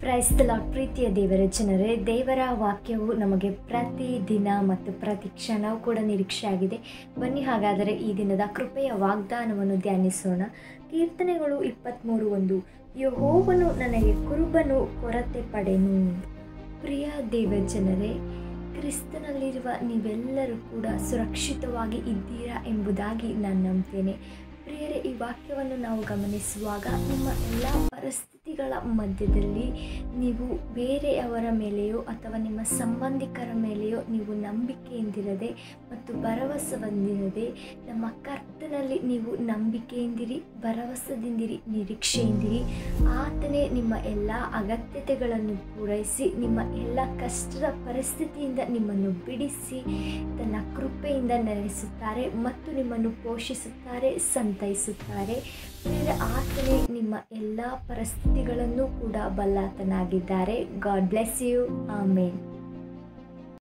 Praise the lord. ಪ್ರೀತಿಯ ದೇವರ ಜನರೇ, ದೇವರ ವಾಕ್ಯವು ನಮಗೆ ಪ್ರತಿದಿನ ಮತ್ತು ಪ್ರತಿ ಕ್ಷಣವೂ ಕೂಡ ನಿರೀಕ್ಷೆ ಆಗಿದೆ. ಬನ್ನಿ ಹಾಗಾದರೆ ಈ ದಿನದ ಕೃಪೆಯ ವಾಗ್ದಾನವನ್ನು ಧ್ಯಾನಿಸೋಣ. ಕೀರ್ತನೆಗಳು 23:1. ಯೆಹೋವನು ನನಗೆ ಕುರುಬನು, ಕೊರತೆ ಪಡೆನು. ಪ್ರಿಯ ದೇವ ಜನರೇ, ಕ್ರಿಸ್ತನಲ್ಲಿರುವ ನೀವೆಲ್ಲರೂ ಕೂಡ ಸುರಕ್ಷಿತವಾಗಿ ಇದ್ದೀರಾ ಎಂಬುದಾಗಿ ನಾನು ನಂಬ್ತೇನೆ. ಪ್ರಿಯರೇ, ಈ ವಾಕ್ಯವನ್ನು ನಾವು ಗಮನಿಸುವಾಗ ನಿಮ್ಮ ಎಲ್ಲ ಪರಿಸ್ಥಿತಿಗಳ ಮಧ್ಯದಲ್ಲಿ ನೀವು ಬೇರೆಯವರ ಮೇಲೆಯೋ ಅಥವಾ ನಿಮ್ಮ ಸಂಬಂಧಿಕರ ಮೇಲೆಯೋ ನೀವು ನಂಬಿಕೆಯಿಂದಿರದೆ ಮತ್ತು ಭರವಸೆ ಹೊಂದಿರದೆ ನಮ್ಮ ಕರ್ತನಲ್ಲಿ ನೀವು ನಂಬಿಕೆಯಿಂದಿರಿ, ಭರವಸೆದಿಂದಿರಿ, ನಿರೀಕ್ಷೆಯಿಂದಿರಿ. ಆತನೇ ನಿಮ್ಮ ಎಲ್ಲ ಅಗತ್ಯತೆಗಳನ್ನು ಪೂರೈಸಿ ನಿಮ್ಮ ಎಲ್ಲ ಕಷ್ಟದ ಪರಿಸ್ಥಿತಿಯಿಂದ ನಿಮ್ಮನ್ನು ಬಿಡಿಸಿ ತನ್ನ ಕೃಪೆಯಿಂದ ನೆಲೆಸುತ್ತಾರೆ ಮತ್ತು ನಿಮ್ಮನ್ನು ಪೋಷಿಸುತ್ತಾರೆ, ಸಂತೈಸುತ್ತಾರೆ. ಬೇರೆ ಆತನೇ ನಿಮ್ಮ ಎಲ್ಲ ಪರಿಸ್ಥಿತಿಗಳನ್ನು ಕೂಡ ಬಲ್ಲಾತನಾಗಿದ್ದಾರೆ. God bless you. ಆಮೇನ್.